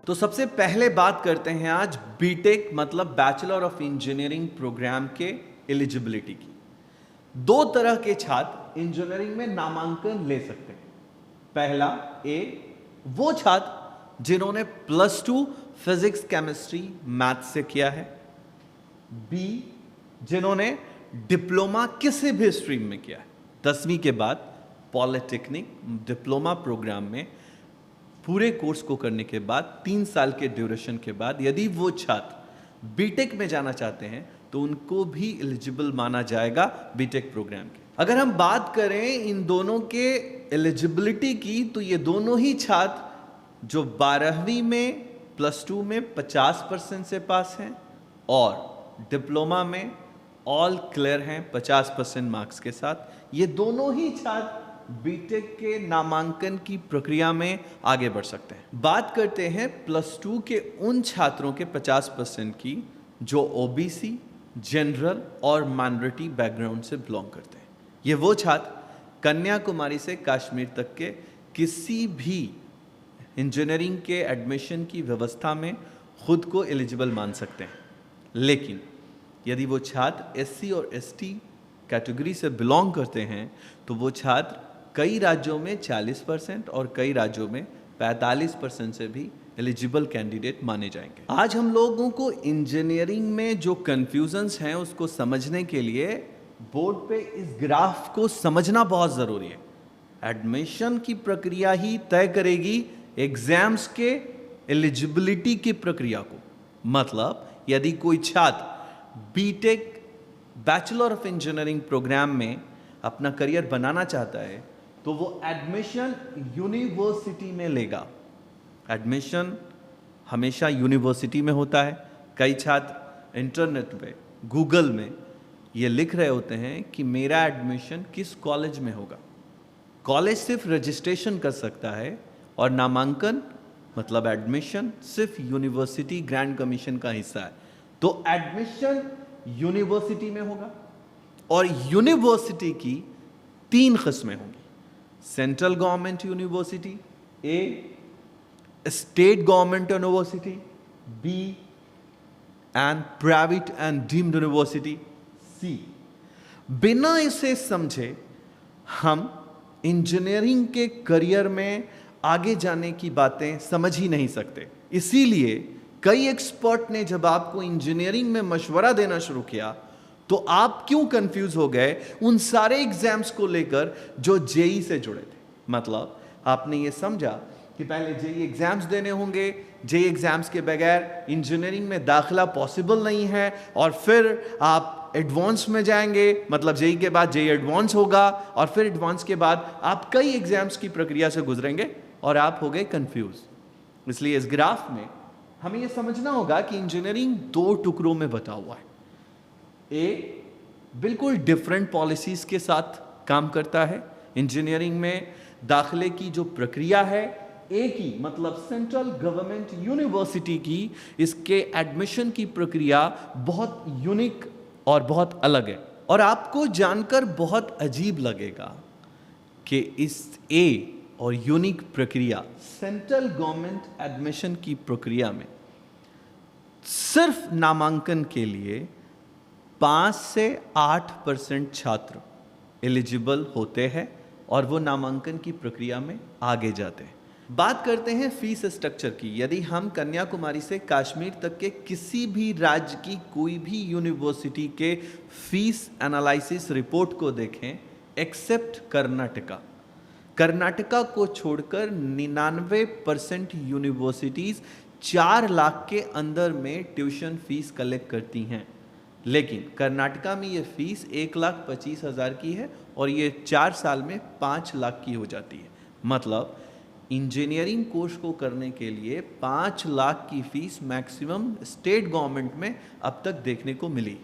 तो सबसे पहले बात करते हैं आज बीटेक मतलब बैचलर ऑफ इंजीनियरिंग प्रोग्राम के एलिजिबिलिटी की। दो तरह के छात्र इंजीनियरिंग में नामांकन ले सकते हैं। पहला ए, वो छात्र जिन्होंने +2 फिजिक्स केमिस्ट्री मैथ्स से किया है। बी, जिन्होंने डिप्लोमा किसी भी स्ट्रीम में किया है। 10वीं के बाद पॉलिटेक्निक डिप्लोमा प्रोग्राम में पूरे कोर्स को करने के बाद 3 साल के ड्यूरेशन के बाद यदि वो छात्र बीटेक में जाना चाहते हैं तो उनको भी एलिजिबल माना जाएगा बीटेक प्रोग्राम के। अगर हम बात करें इन दोनों के एलिजिबिलिटी की तो ये दोनों ही छात्र जो 12वीं में +2 में 50% से पास हैं और डिप्लोमा में ऑल क्लियर हैं 50% मार्क्स के साथ, ये दोनों ही छात्र बीटेक के नामांकन की प्रक्रिया में आगे बढ़ सकते हैं। बात करते हैं +2 के उन छात्रों के 50% की जो ओबीसी, जनरल और माइनॉरिटी बैकग्राउंड से बिलोंग करते हैं। ये वो छात्र कन्याकुमारी से कश्मीर तक के किसी भी इंजीनियरिंग के एडमिशन की व्यवस्था में खुद को एलिजिबल मान सकते हैं। लेकिन यदि वो छात्र एससी और एसटी कैटेगरी से बिलोंग करते हैं तो वो छात्र कई राज्यों में 40% और कई राज्यों में 45% से भी एलिजिबल कैंडिडेट माने जाएंगे। आज हम लोगों को इंजीनियरिंग में जो कंफ्यूजन्स हैं उसको समझने के लिए बोर्ड पे इस ग्राफ को समझना बहुत ज़रूरी है। एडमिशन की प्रक्रिया ही तय करेगी एग्जाम्स के एलिजिबिलिटी की प्रक्रिया को। मतलब यदि कोई छात्र BTech bachelor of engineering programme में अपना करियर बनाना चाहता है तो वो एडमिशन यूनिवर्सिटी में लेगा। एडमिशन हमेशा यूनिवर्सिटी में होता है। कई छात्र इंटरनेट पे गूगल में ये लिख रहे होते हैं कि मेरा एडमिशन किस कॉलेज में होगा। कॉलेज सिर्फ रजिस्ट्रेशन कर सकता है और नामांकन मतलब एडमिशन सिर्फ यूनिवर्सिटी ग्रांट कमीशन का हिस्सा है। तो एडमिशन यूनिवर्सिटी में होगा और यूनिवर्सिटी की 3 किस्में होंगी। Central government university A, state government university B and private and deemed university C. बिना इसे समझे हम इंजीनियरिंग के करियर में आगे जाने की बातें समझ ही नहीं सकते। इसीलिए कई एक्सपर्ट ने जब आपको इंजीनियरिंग में मशवरा देना शुरू किया तो आप क्यों कंफ्यूज हो गए उन सारे एग्जाम्स को लेकर जो जेई से जुड़े थे। मतलब आपने ये समझा कि पहले जेई एग्जाम्स देने होंगे, जेई एग्जाम्स के बगैर इंजीनियरिंग में दाखिला पॉसिबल नहीं है और फिर आप एडवांस में जाएंगे, मतलब जेई के बाद जेई एडवांस होगा और फिर एडवांस के बाद आप कई एग्जाम्स की प्रक्रिया से गुजरेंगे और आप हो गए कंफ्यूज। इसलिए इस ग्राफ में हमें यह समझना होगा कि इंजीनियरिंग 2 टुकड़ों में बटा हुआ है। ए, बिल्कुल डिफरेंट पॉलिसीज के साथ काम करता है। इंजीनियरिंग में दाखिले की जो प्रक्रिया है ए की मतलब सेंट्रल गवर्नमेंट यूनिवर्सिटी की, इसके एडमिशन की प्रक्रिया बहुत यूनिक और बहुत अलग है। और आपको जानकर बहुत अजीब लगेगा कि इस ए और यूनिक प्रक्रिया सेंट्रल गवर्नमेंट एडमिशन की प्रक्रिया में सिर्फ नामांकन के लिए 5 से 8% छात्र एलिजिबल होते हैं और वो नामांकन की प्रक्रिया में आगे जाते हैं। बात करते हैं फीस स्ट्रक्चर की। यदि हम कन्याकुमारी से कश्मीर तक के किसी भी राज्य की कोई भी यूनिवर्सिटी के फीस एनालिसिस रिपोर्ट को देखें एक्सेप्ट कर्नाटका को छोड़कर 99% यूनिवर्सिटीज 4 लाख के अंदर में ट्यूशन फीस कलेक्ट करती हैं। लेकिन कर्नाटका में ये फीस 1,25,000 की है और ये 4 साल में 5 लाख की हो जाती है। मतलब इंजीनियरिंग कोर्स को करने के लिए 5 लाख की फीस मैक्सिमम स्टेट गवर्नमेंट में अब तक देखने को मिली।